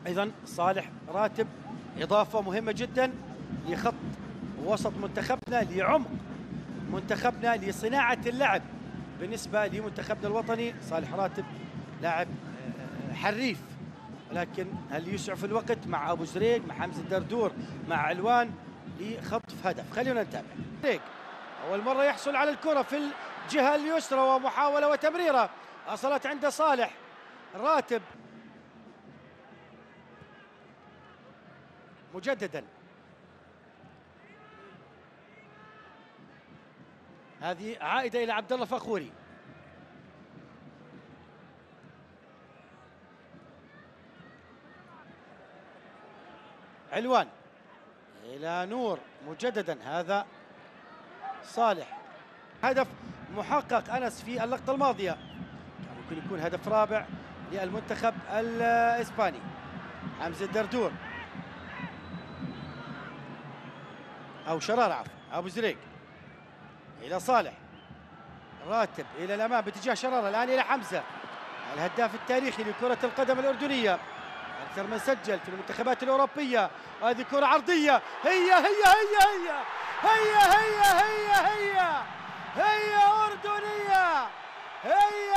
ايضا صالح راتب اضافه مهمه جدا لخط وسط منتخبنا، لعمق منتخبنا، لصناعه اللعب بالنسبه لمنتخبنا الوطني. صالح راتب لاعب حريف، ولكن هل يسعف الوقت مع ابو زريق، مع حمزه الدردور، مع علوان لخطف هدف؟ خلينا نتابع. اول مره يحصل على الكره في الجهه اليسرى، ومحاوله وتمريره اصلت عند صالح راتب مجددا. هذه عائده الى عبد الله فخوري. علوان الى نور مجددا، هذا صالح. هدف محقق انس في اللقطه الماضيه، ممكن يكون هدف رابع للمنتخب الاسباني. حمزه الدردور او شرار، عفوا ابو زريق الى صالح راتب الى الامام باتجاه شراره، الان الى حمزه الهداف التاريخي لكره القدم الاردنيه، اكثر من سجل في المنتخبات الاوروبيه. هذه كره عرضيه، هي هي هي هي هي هي هي هي هي اردنيه، هي